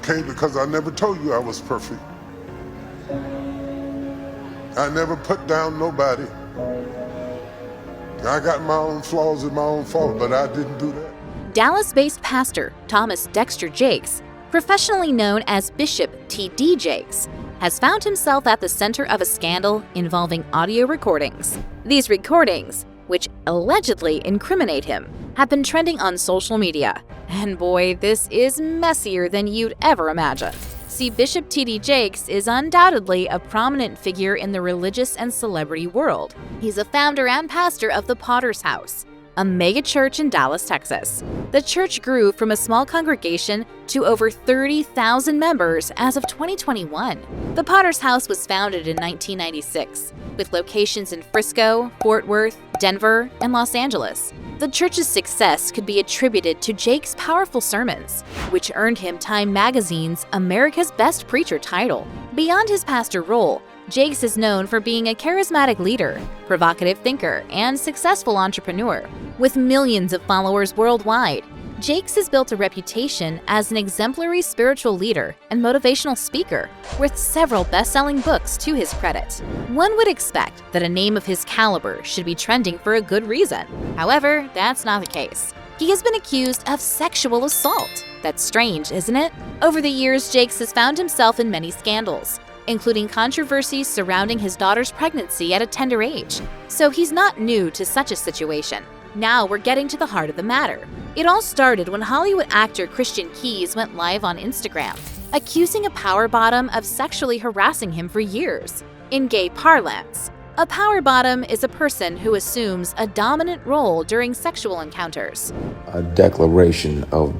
okay because I never told you I was perfect. I never put down nobody. I got my own flaws and my own fault, but I didn't do that. Dallas-based pastor Thomas Dexter Jakes, professionally known as Bishop T.D. Jakes, has found himself at the center of a scandal involving audio recordings. These recordings, which allegedly incriminate him, have been trending on social media. And boy, this is messier than you'd ever imagine. See, Bishop T.D. Jakes is undoubtedly a prominent figure in the religious and celebrity world. He's a founder and pastor of the Potter's House, a megachurch in Dallas, Texas. The church grew from a small congregation to over 30,000 members as of 2021. The Potter's House was founded in 1996, with locations in Frisco, Fort Worth, Denver, and Los Angeles. The church's success could be attributed to Jake's powerful sermons, which earned him Time magazine's America's Best Preacher title. Beyond his pastor role, Jakes is known for being a charismatic leader, provocative thinker, and successful entrepreneur. With millions of followers worldwide, Jakes has built a reputation as an exemplary spiritual leader and motivational speaker, with several best-selling books to his credit. One would expect that a name of his caliber should be trending for a good reason. However, that's not the case. He has been accused of sexual assault. That's strange, isn't it? Over the years, Jakes has found himself in many scandals, including controversies surrounding his daughter's pregnancy at a tender age. So he's not new to such a situation. Now we're getting to the heart of the matter. It all started when Hollywood actor Christian Keys went live on Instagram, accusing a power bottom of sexually harassing him for years. In gay parlance, a power bottom is a person who assumes a dominant role during sexual encounters. A declaration of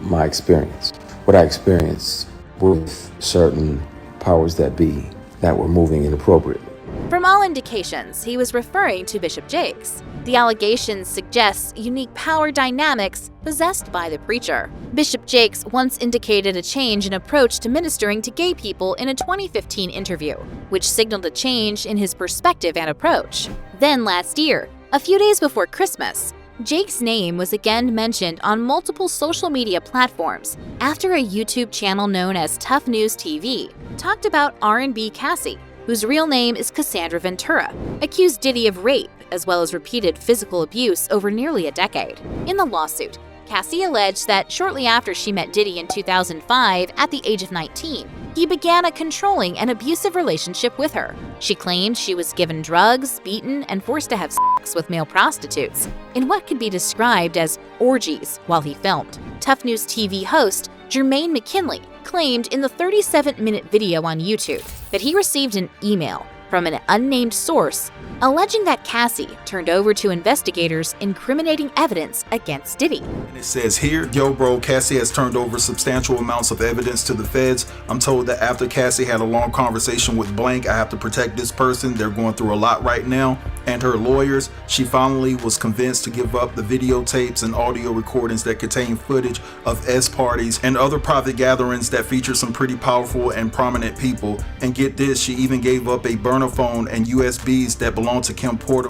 my experience, what I experienced with certain powers that be that were moving inappropriately. From all indications, he was referring to Bishop Jakes. The allegations suggest unique power dynamics possessed by the preacher. Bishop Jakes once indicated a change in approach to ministering to gay people in a 2015 interview, which signaled a change in his perspective and approach. Then last year, a few days before Christmas, Jake's name was again mentioned on multiple social media platforms after a YouTube channel known as Tough News TV talked about R&B Cassie, whose real name is Cassandra Ventura, accused Diddy of rape as well as repeated physical abuse over nearly a decade. In the lawsuit, Cassie alleged that shortly after she met Diddy in 2005 at the age of 19, he began a controlling and abusive relationship with her. She claimed she was given drugs, beaten, and forced to have sex with male prostitutes in what could be described as orgies while he filmed. Tough News TV host Jermaine McKinley claimed in the 37-minute video on YouTube that he received an email from an unnamed source alleging that Cassie turned over to investigators incriminating evidence against Diddy. And it says here, yo bro, Cassie has turned over substantial amounts of evidence to the feds. I'm told that after Cassie had a long conversation with blank, I have to protect this person. They're going through a lot right now. And her lawyers, she finally was convinced to give up the videotapes and audio recordings that contain footage of S parties and other private gatherings that feature some pretty powerful and prominent people. And get this, she even gave up a burner phone and USBs that belong to Kim Porter.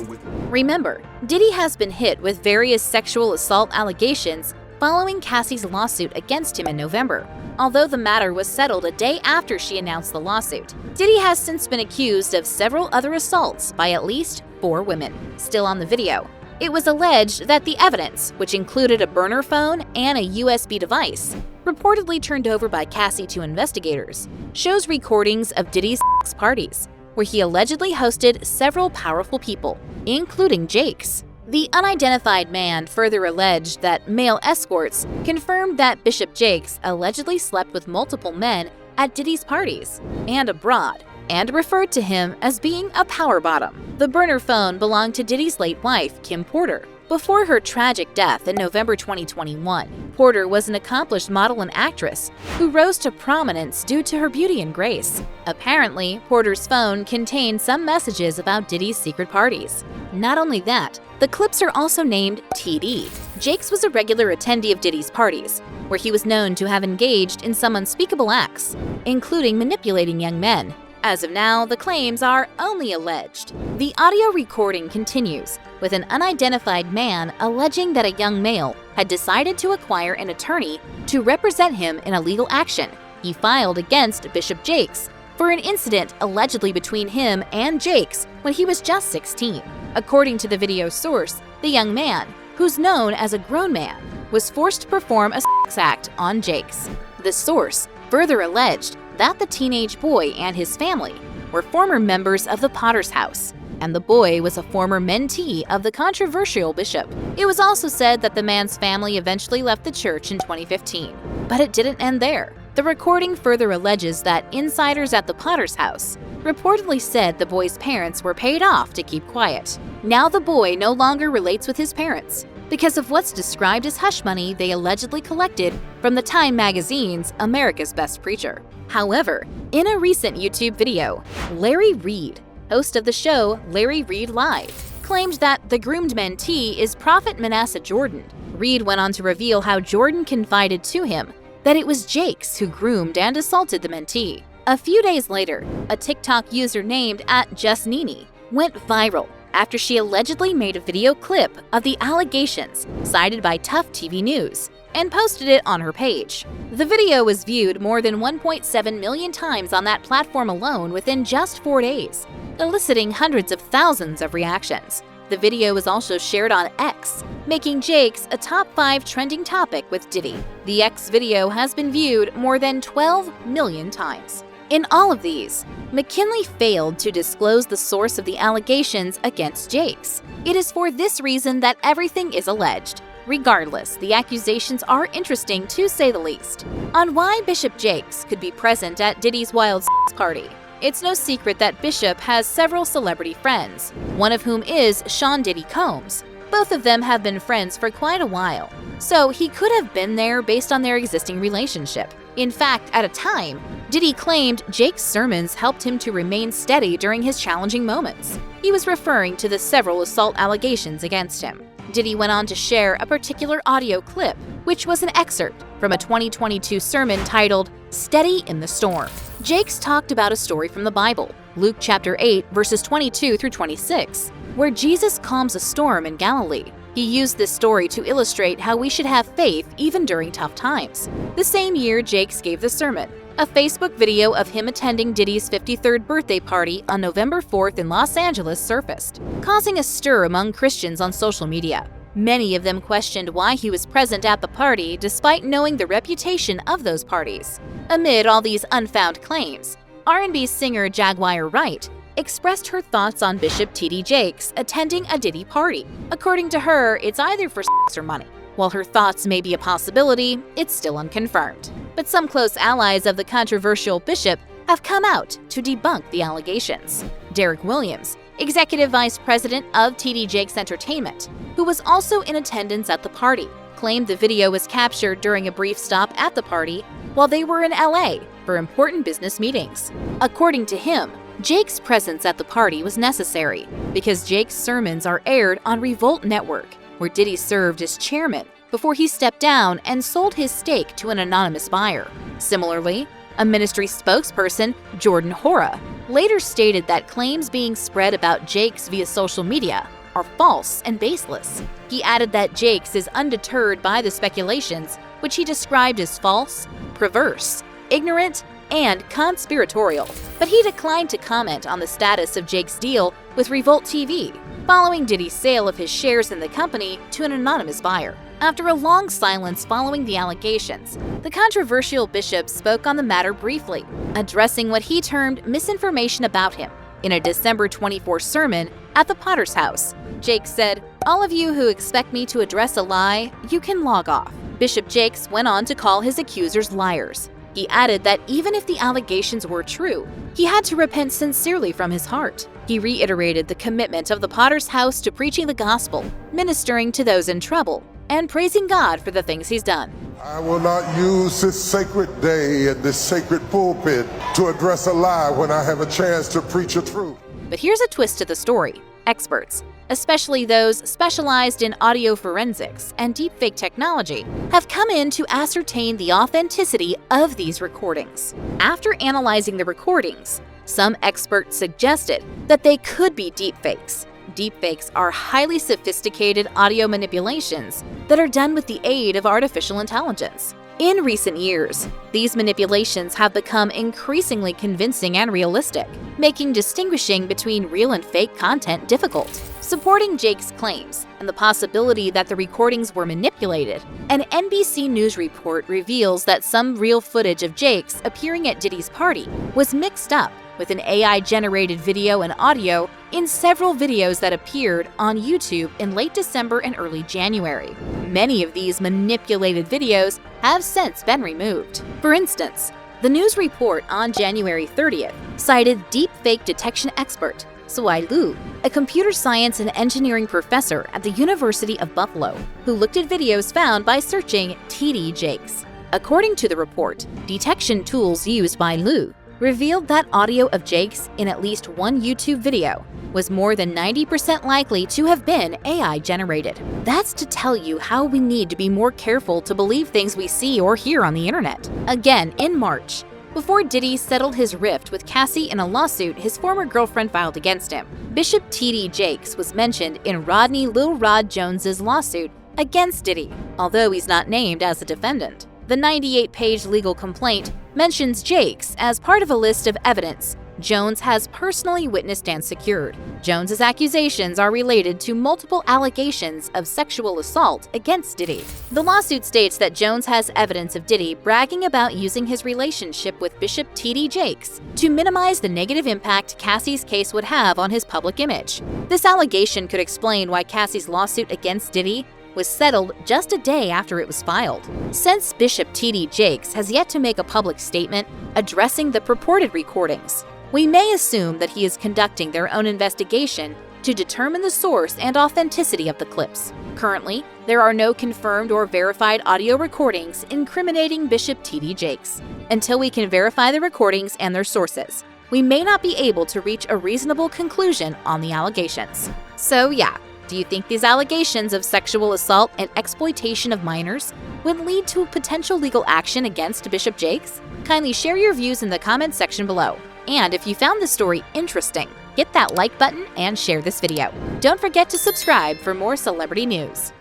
Remember, Diddy has been hit with various sexual assault allegations following Cassie's lawsuit against him in November. Although the matter was settled a day after she announced the lawsuit, Diddy has since been accused of several other assaults by at least 4 women. Still on the video, it was alleged that the evidence, which included a burner phone and a USB device, reportedly turned over by Cassie to investigators, shows recordings of Diddy's sex parties, where he allegedly hosted several powerful people, including Jakes. The unidentified man further alleged that male escorts confirmed that Bishop Jakes allegedly slept with multiple men at Diddy's parties and abroad, and referred to him as being a power bottom. The burner phone belonged to Diddy's late wife, Kim Porter. Before her tragic death in November 2021, Porter was an accomplished model and actress who rose to prominence due to her beauty and grace. Apparently, Porter's phone contained some messages about Diddy's secret parties. Not only that, the clips are also named TD. Jakes was a regular attendee of Diddy's parties, where he was known to have engaged in some unspeakable acts, including manipulating young men. As of now, the claims are only alleged. The audio recording continues, with an unidentified man alleging that a young male had decided to acquire an attorney to represent him in a legal action He filed against Bishop Jakes for an incident allegedly between him and Jakes when he was just 16. According to the video source, the young man, who's known as a grown man, was forced to perform a sex act on Jakes. The source further alleged that the teenage boy and his family were former members of the Potter's House, and the boy was a former mentee of the controversial bishop. It was also said that the man's family eventually left the church in 2015. But it didn't end there. The recording further alleges that insiders at the Potter's House reportedly said the boy's parents were paid off to keep quiet. Now the boy no longer relates with his parents because of what's described as hush money they allegedly collected from the Time magazine's America's Best Preacher. However, in a recent YouTube video, Larry Reed, host of the show Larry Reed Live, claimed that the groomed mentee is Prophet Manasseh Jordan. Reed went on to reveal how Jordan confided to him that it was Jakes who groomed and assaulted the mentee. A few days later, a TikTok user named @JustNini went viral after she allegedly made a video clip of the allegations cited by Tough TV News and posted it on her page. The video was viewed more than 1.7 million times on that platform alone within just 4 days, eliciting hundreds of thousands of reactions. The video was also shared on X, making Jakes a top 5 trending topic with Diddy. The X video has been viewed more than 12 million times. In all of these, McKinley failed to disclose the source of the allegations against Jakes. It is for this reason that everything is alleged. Regardless, the accusations are interesting to say the least. On why Bishop Jakes could be present at Diddy's wild party. It's no secret that Bishop has several celebrity friends, one of whom is Sean Diddy Combs. Both of them have been friends for quite a while, so he could have been there based on their existing relationship. In fact, at a time, Diddy claimed Jake's sermons helped him to remain steady during his challenging moments. He was referring to the several assault allegations against him. Diddy went on to share a particular audio clip, which was an excerpt from a 2022 sermon titled "Steady in the Storm." Jakes talked about a story from the Bible, Luke chapter 8, verses 22 through 26, where Jesus calms a storm in Galilee. He used this story to illustrate how we should have faith even during tough times. The same year, Jakes gave the sermon. A Facebook video of him attending Diddy's 53rd birthday party on November 4th in Los Angeles surfaced, causing a stir among Christians on social media. Many of them questioned why he was present at the party despite knowing the reputation of those parties. Amid all these unfounded claims, R&B singer Jaguar Wright expressed her thoughts on Bishop T.D. Jakes attending a Diddy party. According to her, it's either for sex or money. While her thoughts may be a possibility, it's still unconfirmed. But some close allies of the controversial bishop have come out to debunk the allegations. Derek Williams, executive vice president of T.D. Jakes Entertainment, who was also in attendance at the party, claimed the video was captured during a brief stop at the party while they were in LA for important business meetings. According to him, Jakes' presence at the party was necessary because Jakes' sermons are aired on Revolt Network, where Diddy served as chairman before he stepped down and sold his stake to an anonymous buyer. Similarly, a ministry spokesperson, Jordan Hora, later stated that claims being spread about Jakes via social media are false and baseless. He added that Jakes is undeterred by the speculations, which he described as false, perverse, ignorant, and conspiratorial. But he declined to comment on the status of Jakes' deal with Revolt TV, following Diddy's sale of his shares in the company to an anonymous buyer. After a long silence following the allegations, the controversial bishop spoke on the matter briefly, addressing what he termed misinformation about him. In a December 24 sermon at the Potter's House, Jakes said, "All of you who expect me to address a lie, you can log off." Bishop Jakes went on to call his accusers liars. He added that even if the allegations were true, he had to repent sincerely from his heart. He reiterated the commitment of the Potter's House to preaching the gospel, ministering to those in trouble, and praising God for the things he's done. I will not use this sacred day and this sacred pulpit to address a lie when I have a chance to preach a truth. But here's a twist to the story. Experts, especially those specialized in audio forensics and deepfake technology, have come in to ascertain the authenticity of these recordings. After analyzing the recordings, some experts suggested that they could be deepfakes. Deepfakes are highly sophisticated audio manipulations that are done with the aid of artificial intelligence. In recent years, these manipulations have become increasingly convincing and realistic, making distinguishing between real and fake content difficult. Supporting Jake's claims and the possibility that the recordings were manipulated, an NBC News report reveals that some real footage of Jake's appearing at Diddy's party was mixed up with an AI-generated video and audio in several videos that appeared on YouTube in late December and early January. Many of these manipulated videos have since been removed. For instance, the news report on January 30th cited deepfake detection expert Suai Liu, a computer science and engineering professor at the University of Buffalo, who looked at videos found by searching TD Jakes. According to the report, detection tools used by Liu revealed that audio of Jakes in at least one YouTube video was more than 90% likely to have been AI-generated. That's to tell you how we need to be more careful to believe things we see or hear on the internet. Again, in March, before Diddy settled his rift with Cassie in a lawsuit his former girlfriend filed against him, Bishop T.D. Jakes was mentioned in Rodney Lil Rod Jones's lawsuit against Diddy, although he's not named as a defendant. The 98-page legal complaint mentions Jakes as part of a list of evidence Jones has personally witnessed and secured. Jones's accusations are related to multiple allegations of sexual assault against Diddy. The lawsuit states that Jones has evidence of Diddy bragging about using his relationship with Bishop T.D. Jakes to minimize the negative impact Cassie's case would have on his public image. This allegation could explain why Cassie's lawsuit against Diddy was settled just a day after it was filed. Since Bishop T.D. Jakes has yet to make a public statement addressing the purported recordings, we may assume that he is conducting their own investigation to determine the source and authenticity of the clips. Currently, there are no confirmed or verified audio recordings incriminating Bishop T.D. Jakes. Until we can verify the recordings and their sources, we may not be able to reach a reasonable conclusion on the allegations. So yeah, do you think these allegations of sexual assault and exploitation of minors would lead to potential legal action against Bishop Jakes? Kindly share your views in the comments section below. And if you found this story interesting, hit that like button and share this video. Don't forget to subscribe for more celebrity news.